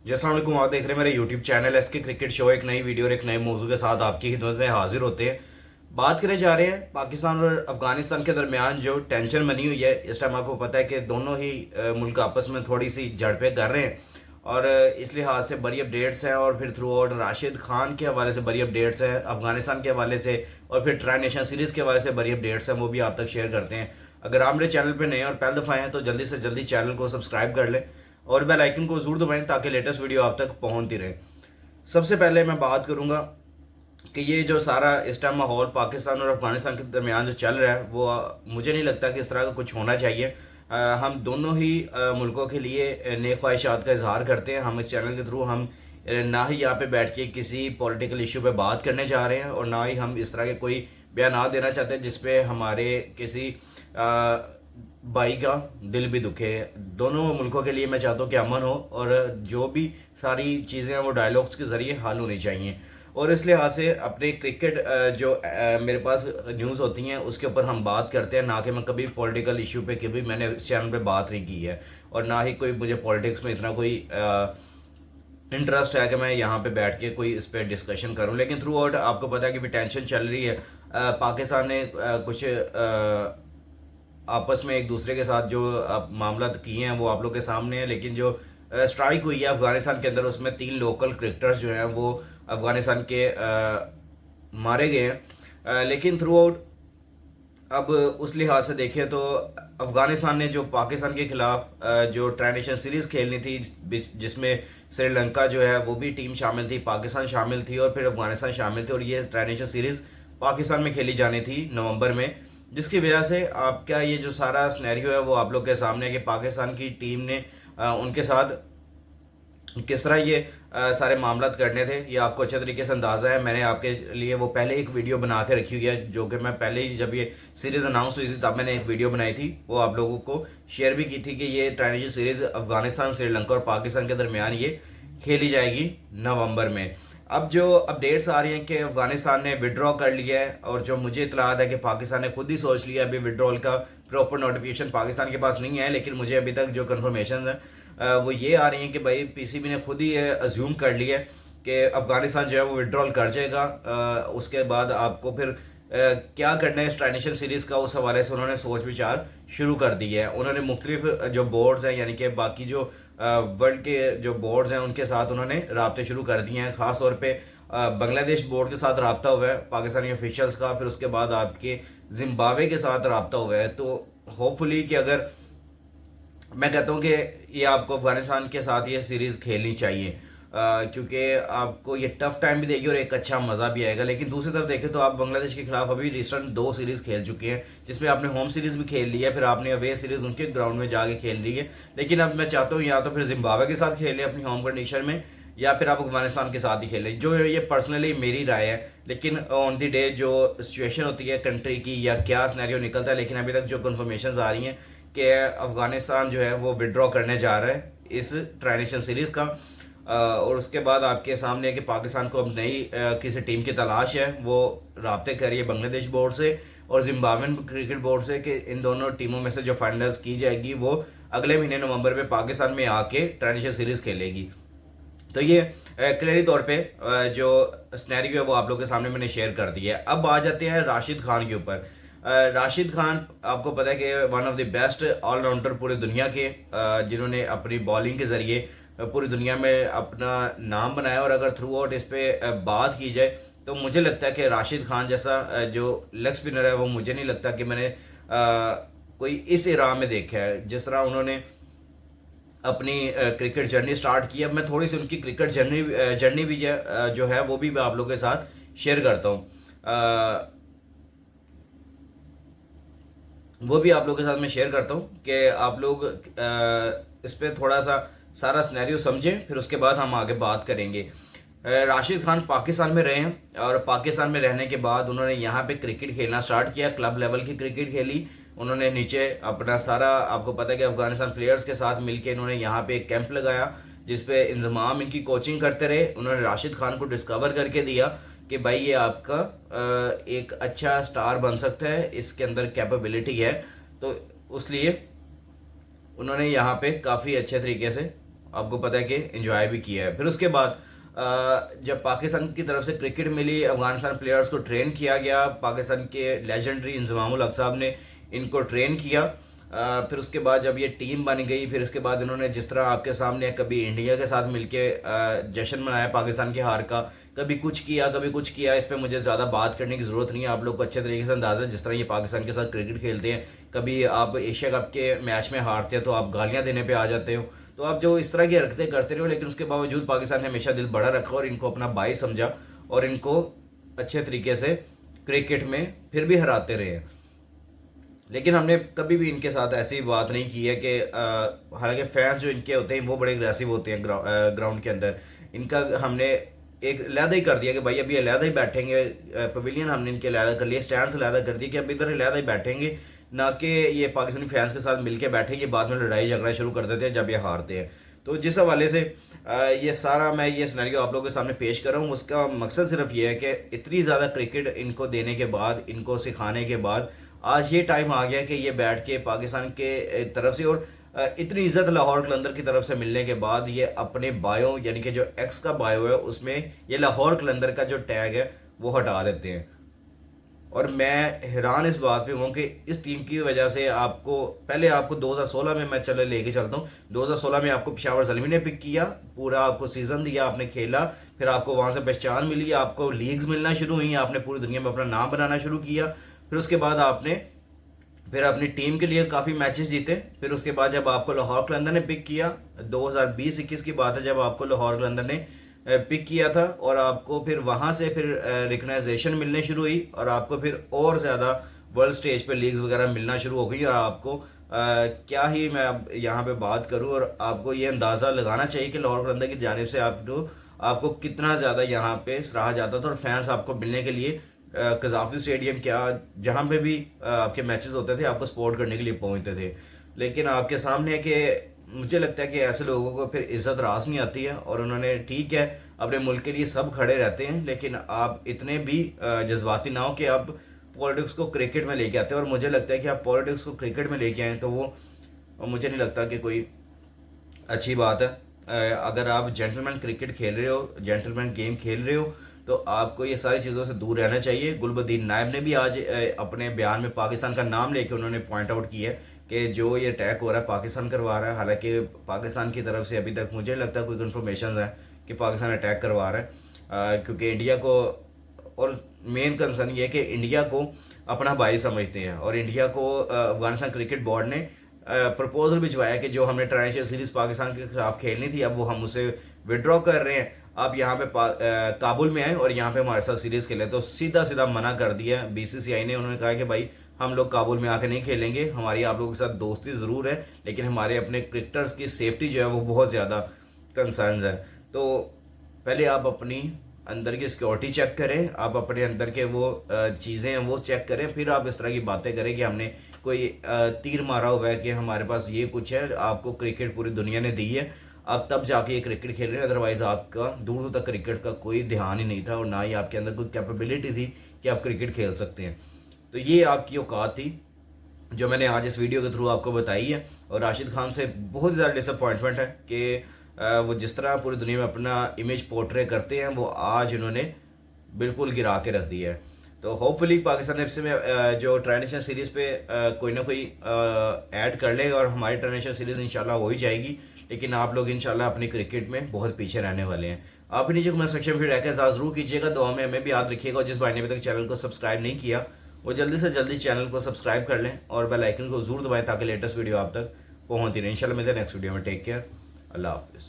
जी अस्सलाम वालेकुम। आप देख रहे हैं मेरे यूट्यूब चैनल एस के क्रिकेट शो। एक नई वीडियो और एक नए मौजू के साथ आपकी खिदमत में हाजिर होते हैं। बात करने जा रहे हैं पाकिस्तान और अफगानिस्तान के दरमियान जो टेंशन बनी हुई है। इस टाइम आपको पता है कि दोनों ही मुल्क आपस में थोड़ी सी झड़पें कर रहे हैं और इस लिहाज से बड़ी अपडेट्स हैं। और फिर थ्रू आउट राशिद खान के हवाले से बड़ी अपडेट्स हैं, अफगानिस्तान के हवाले से और फिर ट्राई नेशन सीरीज़ के हवाले से बड़ी अपडेट्स हैं, वो भी आप तक शेयर करते हैं। अगर आप मेरे चैनल पर नए और पहली दफ़ा हैं तो जल्दी से जल्दी चैनल को सब्सक्राइब कर लें और बेल आइकन को जरूर दबाएं ताकि लेटेस्ट वीडियो आप तक पहुंचती रहे। सबसे पहले मैं बात करूंगा कि ये जो सारा इस टाइम माहौल पाकिस्तान और अफगानिस्तान के दरमियान जो चल रहा है वो मुझे नहीं लगता कि इस तरह का कुछ होना चाहिए। हम दोनों ही मुल्कों के लिए नेक ख्वाहिशात का इजहार करते हैं। हम इस चैनल के थ्रू हम ना ही यहाँ पे बैठ के किसी पॉलिटिकल इशू पे बात करने जा रहे हैं और ना ही हम इस तरह के कोई बयान देना चाहते हैं जिसपे हमारे किसी भाई का दिल भी दुखे। दोनों मुल्कों के लिए मैं चाहता हूँ कि अमन हो और जो भी सारी चीज़ें हैं वो डायलॉग्स के ज़रिए हल होनी चाहिए। और इस लिहाज से अपने क्रिकेट जो मेरे पास न्यूज़ होती हैं उसके ऊपर हम बात करते हैं, ना कि मैं कभी पॉलिटिकल इशू पे कभी मैंने इस चैनल पे बात नहीं की है और ना ही कोई मुझे पॉलिटिक्स में इतना कोई इंटरेस्ट है कि मैं यहाँ पे बैठ के कोई इस पर डिस्कशन करूँ। लेकिन थ्रू आउट आपको पता है कि भी टेंशन चल रही है। पाकिस्तान ने कुछ आपस में एक दूसरे के साथ जो मामला किए हैं वो आप लोग के सामने है। लेकिन जो स्ट्राइक हुई है अफगानिस्तान के अंदर उसमें 3 लोकल क्रिकेटर्स जो हैं वो अफगानिस्तान के मारे गए हैं। लेकिन थ्रू आउट अब उस लिहाज से देखें तो अफगानिस्तान ने जो पाकिस्तान के खिलाफ जो ट्राई नेशन सीरीज खेलनी थी जिसमें श्रीलंका जो है वो भी टीम शामिल थी, पाकिस्तान शामिल थी और फिर अफगानिस्तान शामिल थे और ये ट्राई नेशन सीरीज पाकिस्तान में खेली जानी थी नवंबर में, जिसकी वजह से आपका ये जो सारा स्नैरियो है वो आप लोग के सामने है कि पाकिस्तान की टीम ने उनके साथ किस तरह ये सारे मामला करने थे ये आपको अच्छे तरीके से अंदाज़ा है। मैंने आपके लिए वो पहले एक वीडियो बना के रखी हुई है जो कि मैं पहले ही जब ये सीरीज़ अनाउंस हुई थी तब मैंने एक वीडियो बनाई थी, वो आप लोगों को शेयर भी की थी कि ये tri nation series Afghanistan, Sri Lanka और पाकिस्तान के दरमियान ये खेली जाएगी नवंबर में। अब जो अपडेट्स आ रही हैं कि अफगानिस्तान ने विड्रॉ कर लिया है और जो मुझे इतलात है कि पाकिस्तान ने खुद ही सोच लिया, अभी विड्रॉल का प्रॉपर नोटिफिकेशन पाकिस्तान के पास नहीं है लेकिन मुझे अभी तक जो कन्फर्मेशन है वो ये आ रही हैं कि भाई पीसीबी ने खुद ही अज्यूम कर लिया है कि अफगानिस्तान जो है वो विड्रॉल कर जाएगा। उसके बाद आपको फिर क्या करना है इस ट्राई नेशन सीरीज़ का, उस हवाले से उन्होंने सोच विचार शुरू कर दी है। उन्होंने मुख्तलिफ जो बोर्ड्स हैं यानी कि बाकी जो वर्ल्ड के जो बोर्ड्स हैं उनके साथ उन्होंने रबते शुरू कर दिए हैं। ख़ास तौर पे बांग्लादेश बोर्ड के साथ रबता हुआ है पाकिस्तानी ऑफिशियल्स का, फिर उसके बाद आपके जिम्बाब्वे के साथ रबता हुआ है। तो होपफुली कि अगर मैं कहता हूँ कि ये आपको अफगानिस्तान के साथ ये सीरीज़ खेलनी चाहिए क्योंकि आपको ये टफ टाइम भी देगी और एक अच्छा मज़ा भी आएगा। लेकिन दूसरी तरफ देखें तो आप बांग्लादेश के खिलाफ अभी रिसेंट 2 सीरीज़ खेल चुके हैं जिसमें आपने होम सीरीज़ भी खेल ली है, फिर आपने अवे सीरीज़ उनके ग्राउंड में जाके खेल ली है। लेकिन अब मैं चाहता हूँ या तो फिर जिम्बाब्वे के साथ खेल लें अपनी होम कंडीशन में या फिर आप अफगानिस्तान के साथ ही खेलें, जो ये पर्सनली मेरी राय है। लेकिन ऑन द डे जो सिचुएशन होती है कंट्री की या क्या सिनेरियो निकलता है, लेकिन अभी तक जो कन्फर्मेशन आ रही हैं कि अफगानिस्तान जो है वो विड्रॉ करने जा रहा है इस ट्राई नेशन सीरीज़ का। और उसके बाद आपके सामने है कि पाकिस्तान को अब नई किसी टीम की तलाश है, वो रबते करिए बांग्लादेश बोर्ड से और जिम्बाब्वेन क्रिकेट बोर्ड से कि इन दोनों टीमों में से जो फाइनल्स की जाएगी वो अगले महीने नवंबर में पाकिस्तान में आके ट्राई नेशन सीरीज़ खेलेगी। तो ये क्लियरी तौर पे जो स्नैरियो है वो आप लोग के सामने मैंने शेयर कर दिया है। अब आ जाते हैं राशिद खान के ऊपर। राशिद खान आपको पता है कि one of the best all rounder पूरी दुनिया के, जिन्होंने अपनी बॉलिंग के ज़रिए पूरी दुनिया में अपना नाम बनाया। और अगर थ्रू आउट इस पर बात की जाए तो मुझे लगता है कि राशिद खान जैसा जो लेग स्पिनर है वो मुझे नहीं लगता कि मैंने कोई इस इरा में देखा है जिस तरह उन्होंने अपनी क्रिकेट जर्नी स्टार्ट की। अब मैं थोड़ी सी उनकी क्रिकेट जर्नी भी जो है वो भी मैं आप लोगों के साथ शेयर करता हूँ। वो भी आप लोगों के साथ मैं शेयर करता हूँ कि आप लोग इस पर थोड़ा सा सारा सिनेरियो समझें, फिर उसके बाद हम आगे बात करेंगे। राशिद खान पाकिस्तान में रहे हैं और पाकिस्तान में रहने के बाद उन्होंने यहाँ पे क्रिकेट खेलना स्टार्ट किया, क्लब लेवल की क्रिकेट खेली उन्होंने। नीचे अपना सारा आपको पता है कि अफगानिस्तान प्लेयर्स के साथ मिलकर इन्होंने यहाँ पे एक कैंप लगाया जिसपे इंजमाम इनकी कोचिंग करते रहे। उन्होंने राशिद खान को डिस्कवर करके दिया कि भाई ये आपका एक अच्छा स्टार बन सकता है, इसके अंदर कैपेबिलिटी है। तो उस लिए उन्होंने यहाँ पे काफ़ी अच्छे तरीके से आपको पता है कि एंजॉय भी किया है। फिर उसके बाद जब पाकिस्तान की तरफ से क्रिकेट मिली, अफगानिस्तान प्लेयर्स को ट्रेन किया गया, पाकिस्तान के लेजेंडरी इंजमामुल हक साहब ने इनको ट्रेन किया। फिर उसके बाद जब ये टीम बन गई, फिर उसके बाद इन्होंने जिस तरह आपके सामने कभी इंडिया के साथ मिलके जश्न मनाया पाकिस्तान की हार का, कभी कुछ किया कभी कुछ किया, इस पर मुझे ज़्यादा बात करने की ज़रूरत नहीं है, आप लोग को अच्छे तरीके से अंदाज़ा है जिस तरह ये पाकिस्तान के साथ क्रिकेट खेलते हैं। कभी आप एशिया कप के मैच में हारते हैं तो आप गालियाँ देने पर आ जाते हो, तो आप जो इस तरह की हरकतें करते रहो, लेकिन उसके बावजूद पाकिस्तान ने हमेशा दिल बड़ा रखा और इनको अपना भाई समझा और इनको अच्छे तरीके से क्रिकेट में फिर भी हराते रहे। लेकिन हमने कभी भी इनके साथ ऐसी बात नहीं की है कि हालांकि फैंस जो इनके होते हैं वो बड़े अग्रेसिव होते हैं ग्राउंड के अंदर, इनका हमने एक अलहदा ही कर दिया कि भाई अभी अलहदा ही बैठेंगे, पवेलियन हमने इनके अलहदा कर लिया, स्टैंड अलहदा कर दिया कि अब इधर अलहदा ही बैठेंगे, ना कि ये पाकिस्तानी फैंस के साथ मिलके बैठेंगे, बाद में लड़ाई झगड़ा शुरू कर देते हैं जब ये हारते हैं। तो जिस हवाले से ये सारा मैं ये सिनेरियो आप लोगों के सामने पेश कर रहा हूँ, उसका मकसद सिर्फ ये है कि इतनी ज़्यादा क्रिकेट इनको देने के बाद, इनको सिखाने के बाद आज ये टाइम आ गया कि ये बैठ के पाकिस्तान के तरफ से और इतनी इज्जत लाहौर कलंदर की तरफ से मिलने के बाद ये अपने बायो यानी कि जो एक्स का बायो है उसमें ये लाहौर कलंदर का जो टैग है वो हटा देते हैं। और मैं हैरान इस बात पे हूँ कि इस टीम की वजह से पहले आपको 2016 में मैं चले लेके चलता हूँ, 2016 में आपको पेशावर ज़ल्मी ने पिक किया, पूरा आपको सीज़न दिया, आपने खेला, फिर आपको वहाँ से पहचान मिली, आपको लीग्स मिलना शुरू हुई, आपने पूरी दुनिया में अपना नाम बनाना शुरू किया। फिर उसके बाद आपने फिर अपनी टीम के लिए काफ़ी मैचेस जीते। फिर उसके बाद जब आपको लाहौर कलंदर ने पिक किया, 2020-21 की बात है जब आपको लाहौर कलंदर ने पिक किया था, और आपको फिर वहाँ से फिर रिकग्नाइजेशन मिलने शुरू हुई और आपको फिर और ज़्यादा वर्ल्ड स्टेज पे लीग्स वगैरह मिलना शुरू हो गई। और आपको क्या ही मैं अब यहाँ पे बात करूँ, और आपको ये अंदाज़ा लगाना चाहिए कि लाहौर कलंदर की जानिब से आपको कितना ज़्यादा यहाँ पे सराहा जाता था और फैंस आपको मिलने के लिए कज़ाफ़ी स्टेडियम क्या जहाँ पे भी आपके मैचेस होते थे आपको सपोर्ट करने के लिए पहुँचते थे। लेकिन आपके सामने है कि मुझे लगता है कि ऐसे लोगों को फिर इज़्ज़त रास नहीं आती है, और उन्होंने ठीक है अपने मुल्क के लिए सब खड़े रहते हैं, लेकिन आप इतने भी जज्बाती ना हो कि आप पॉलिटिक्स को क्रिकेट में लेके आते हैं। और मुझे लगता है कि आप पॉलिटिक्स को क्रिकेट में लेके आएँ तो वो मुझे नहीं लगता कि कोई अच्छी बात है। अगर आप जेंटलमैन क्रिकेट खेल रहे हो, जेंटलमैन गेम खेल रहे हो, तो आपको ये सारी चीज़ों से दूर रहना चाहिए। गुलबदीन नायब ने भी आज अपने बयान में पाकिस्तान का नाम लेके उन्होंने पॉइंट आउट किया है कि जो ये अटैक हो रहा है पाकिस्तान करवा रहा है। हालांकि पाकिस्तान की तरफ से अभी तक मुझे लगता है कोई कन्फर्मेशन है कि पाकिस्तान अटैक करवा रहा है, क्योंकि इंडिया को, और मेन कंसर्न ये है कि इंडिया को अपना भाई समझते हैं, और इंडिया को अफगानिस्तान क्रिकेट बोर्ड ने प्रपोजल भिजवाया कि जो हमने इंटरनेशनल सीरीज़ पाकिस्तान के खिलाफ खेलनी थी अब वो हम उसे विड्रॉ कर रहे हैं, आप यहाँ पे काबुल में आए और यहाँ पे हमारे साथ सीरीज़ खेलें। तो सीधा सीधा मना कर दिया बीसीसीआई ने। उन्होंने कहा कि भाई हम लोग काबुल में आके नहीं खेलेंगे, हमारी आप लोगों के साथ दोस्ती ज़रूर है लेकिन हमारे अपने क्रिकेटर्स की सेफ्टी जो है वो बहुत ज़्यादा कंसर्न है। तो पहले आप अपनी अंदर की सिक्योरिटी चेक करें, आप अपने अंदर के वो चीज़ें हैं वो चेक करें, फिर आप इस तरह की बातें करें कि हमने कोई तीर मारा हुआ है कि हमारे पास ये कुछ है। आपको क्रिकेट पूरी दुनिया ने दी है, अब तब जाके ये क्रिकेट खेल रहे हैं, अदरवाइज़ आपका दूर दूर तक क्रिकेट का कोई ध्यान ही नहीं था और ना ही आपके अंदर कोई कैपेबिलिटी थी कि आप क्रिकेट खेल सकते हैं। तो ये आपकी औकात थी जो मैंने आज इस वीडियो के थ्रू आपको बताई है। और राशिद खान से बहुत ज़्यादा डिसअपॉइंटमेंट है कि वो जिस तरह पूरी दुनिया में अपना इमेज पोर्ट्रे करते हैं वो आज इन्होंने बिल्कुल गिरा के रख दिया है। तो होपफुली पाकिस्तान एफसी में जो इंटरनेशनल सीरीज़ पे कोई ना कोई ऐड कर ले और हमारी इंटरनेशनल सीरीज़ इंशाल्लाह हो ही जाएगी, लेकिन आप लोग इंशाल्लाह अपनी क्रिकेट में बहुत पीछे रहने वाले हैं। आप नीचे कमेंट सेक्शन में रहकर ज़रूर कीजिएगा, दुआ में हमें भी याद रखिएगा। और जिस भाई ने अभी तक चैनल को सब्सक्राइब नहीं किया वो जल्दी से जल्दी चैनल को सब्सक्राइब कर लें और बेल आइकन को ज़रूर दबाएं ताकि लेटेस्ट वीडियो आप तक पहुँचती रहे। इंशाल्लाह मिलते हैं नेक्स्ट वीडियो में। टेक केयर, अल्लाह हाफिज़।